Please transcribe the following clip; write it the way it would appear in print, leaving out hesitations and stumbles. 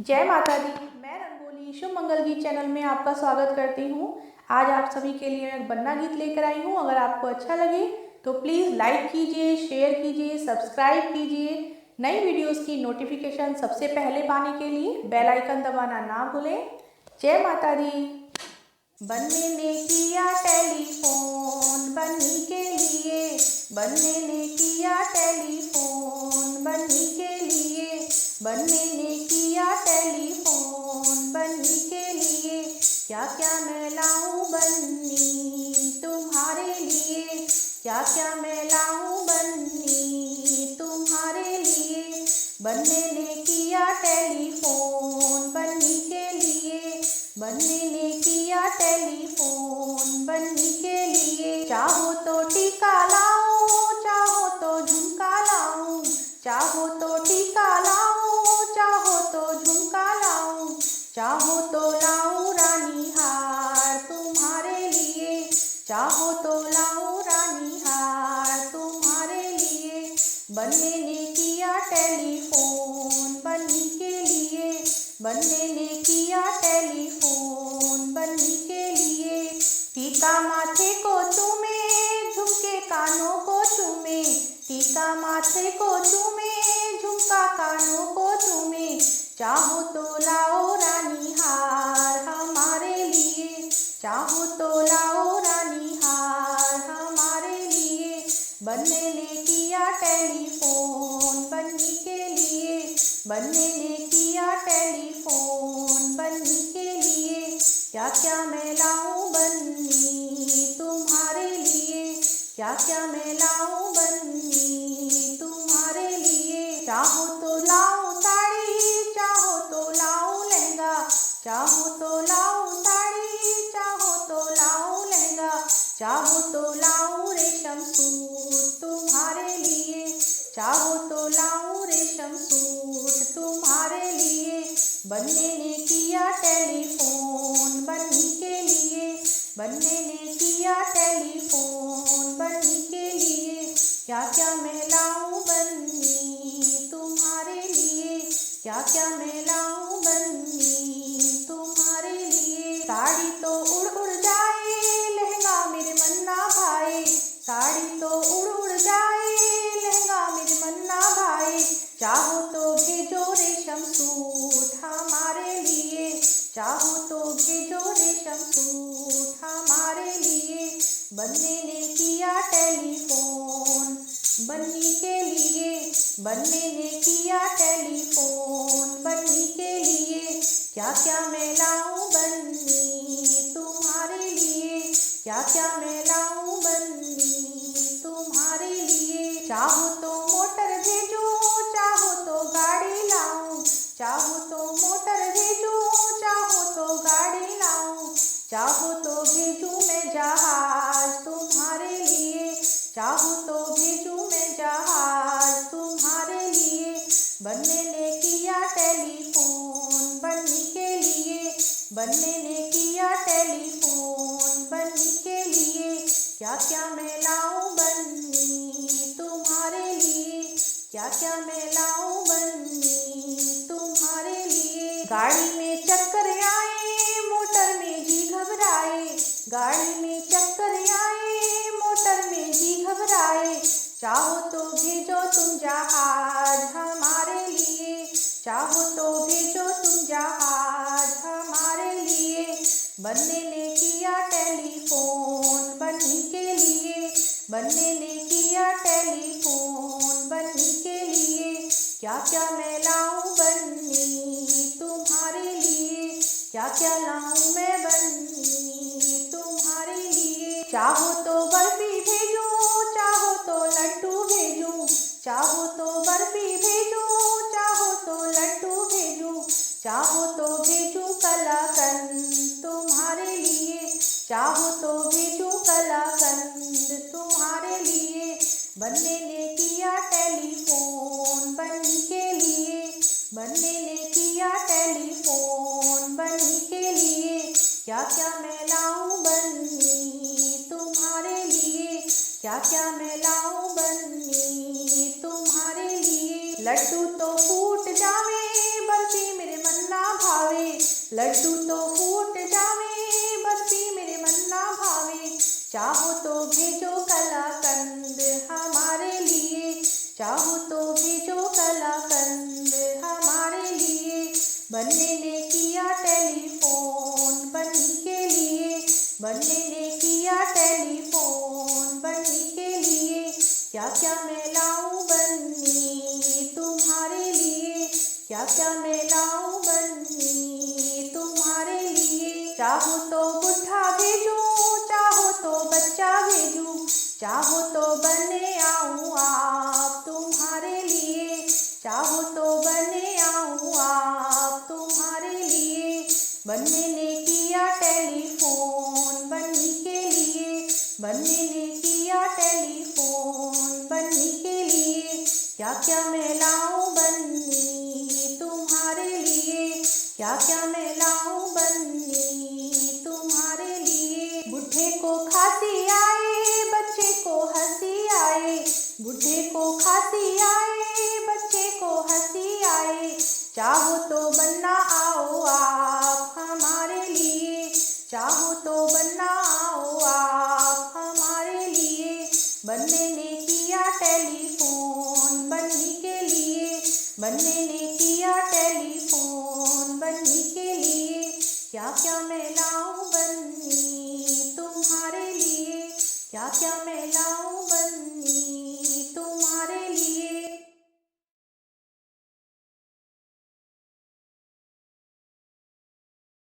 जय माता दी। मैं रंगोली शुभ मंगल गीत चैनल में आपका स्वागत करती हूँ। आज आप सभी के लिए मैं एक बन्ना गीत लेकर आई हूँ। अगर आपको अच्छा लगे तो प्लीज़ लाइक कीजिए, शेयर कीजिए, सब्सक्राइब कीजिए। नई वीडियोस की नोटिफिकेशन सबसे पहले पाने के लिए बेल आइकन दबाना ना भूलें। जय माता दी। बन्ने ने किया टेलीफोन बन्नी के लिए, बन्ने ने किया टेलीफोन बन्नी के लिए, बन्ने ने किया टेलीफोन बन्नी के लिए। क्या क्या मैं लाऊं बन्नी तुम्हारे लिए, क्या क्या मैं लाऊं बन्नी तुम्हारे लिए। बन्ने ने किया टेलीफोन बन्नी के लिए, बन्ने ने किया टेलीफोन बन्नी के लिए। चाहो तो टीका लाऊं, चाहो तो झुमका लाऊं, चाहो तो टीका लाऊं, चाहो तो झुमका लाऊं, चाहो तो लाऊं रानी हार तुम्हारे लिए, चाहो तो लाऊं रानी हार तुम्हारे लिए। बन्ने ने किया टेलीफोन बन्नी के लिए, बन्ने ने किया टेलीफोन बन्नी के लिए। टीका माथे को चूमे, झुमके कानों को चूमे, टीका माथे को चूमे, झुमका कानों को चूमे। चाहो तो लाओ रानी हार हमारे लिए, चाहो तो लाओ रानी हार हमारे लिए। बन्ने ने किया टेलीफोन बन्नी के लिए, बन्ने ने किया टेलीफोन बन्नी के लिए। क्या क्या मैं लाऊं बन्नी तुम्हारे लिए, क्या क्या मैं लाऊं बन्नी तुम्हारे लिए। चाहो तो लाऊं साड़ी, चाहो तो लाऊं लहंगा, चाहो तो लाऊं साड़ी, चाहो तो लाऊं लहंगा, चाहो तो लाऊं रेशम सूट तुम्हारे लिए, चाहो तो लाऊं रेशम सूट तुम्हारे लिए। बन्ने ने किया टेलीफोन बन्नी के लिए, बन्ने ने किया टेलीफोन बन्नी के लिए। क्या क्या मैं लाऊं बन्नी तुम्हारे लिए, क्या क्या मैं लाऊं बन्नी तुम्हारे लिए। साड़ी तो उड़ उड़ जाए, लहंगा मेरे मन ना भाए, साड़ी तो उड़ उड़ जाए, लहंगा मेरे मन ना भाए। चाहो तो भेजो रेशम सूट हमारे लिए, चाहो तो भेजो रेशम सूट हमारे लिए। बन्ने ने किया टेलीफोन बन्नी के लिए, बन्ने ने किया टेलीफोन बन्नी के लिए। क्या क्या मैं लाऊं बन्नी तुम्हारे लिए, क्या क्या मैं लाऊं बन्नी तुम्हारे लिए। चाहो तो मोटर भेजो, चाहो तो गाड़ी लाऊं, चाहो तो मोटर भेजो, चाहो तो गाड़ी लाऊं, चाहो तो भेजूं मैं जहाज तुम्हारे लिए, चाहो तो भेजूं मैं जहाज तुम्हारे लिए। बन्ने ने किया टेलीफोन बन्नी के लिए, बन्ने ने किया टेलीफोन बन्नी के लिए। क्या क्या मैं लाऊं बन्नी तुम्हारे लिए, क्या क्या मैं लाऊं बन्नी तुम्हारे लिए। गाड़ी में चक्कर आए, मोटर में जी घबराए, गाड़ी में चक्कर आए, मोटर में जी घबराए। चाहो तो भेजो तुम जहाज हमारे लिए, चाहो तो भेजो तुम जहाज हमारे लिए। बन्ने ने किया टेलीफोन बन्नी के लिए, बन्ने ने किया टेलीफोन बन्नी के लिए। क्या क्या मैं लाऊं बन्नी तुम्हारे लिए, क्या क्या लाऊं मैं बन्नी तुम्हारे लिए। चाहो तो बर्फी भेजो, चाहो तो लड्डू भेजो, चाहो तो बर्फी भेजो, चाहो तो लड्डू भेजो, चाहो तो भेजूं कलाकंद तुम्हारे लिए, चाहो तो भेजूं कलाकंद तुम्हारे लिए। बन्ने ने किया टेलीफोन बन्नी के लिए, बन्ने ने किया टेलीफोन बन्नी के लिए। क्या क्या मैं लाऊं बन्नी तुम्हारे लिए, क्या क्या मैं लाऊं बन्नी तुम्हारे लिए। लड्डू तो फूट जावे, बर्फी मेरे मन ना लड्डू तो फूट जावे बर्फी मेरे मन ना भावे, चाहो तो भेजो कलाकंद हमारे लिए, चाहो तो भेजो कलाकंद हमारे लिए। बन्ने ने किया टेलीफोन बन्नी के लिए, बन्ने ने किया टेलीफोन बन्नी के लिए। क्या क्या मैं लाऊं बन्नी तुम्हारे लिए, क्या क्या मैं लाऊं बन्नी तुम्हारे लिए। चाहो तो बुढ़ा भेजूं, चाहो तो बच्चा भेजूं, चाहो तो बने आऊं आप तुम्हारे लिए, चाहो तो बने आऊं आप तुम्हारे लिए। बन्ने ने किया टेलीफोन बन्नी के लिए, बन्ने ने किया टेलीफोन बन्नी के लिए। क्या क्या मैं लाऊं बन्नी तुम्हारे लिए, क्या क्या मैं लाऊं बन्नी तुम्हारे लिए। बुढ़े को खांसी आए बच्चे को हंसी आए, बुढ़े को खांसी आए बच्चे को हंसी आए। चाहो तो बनना आओ आप हमारे लिए, चाहो तो बनना आओ आप हमारे लिए। बन्ने ने किया टेलीफोन बन्नी के लिए, बन्ने ने किया टेलीफोन बन्नी के लिए। क्या क्या मैं लाऊं बन्नी तुम्हारे लिए, क्या क्या मैं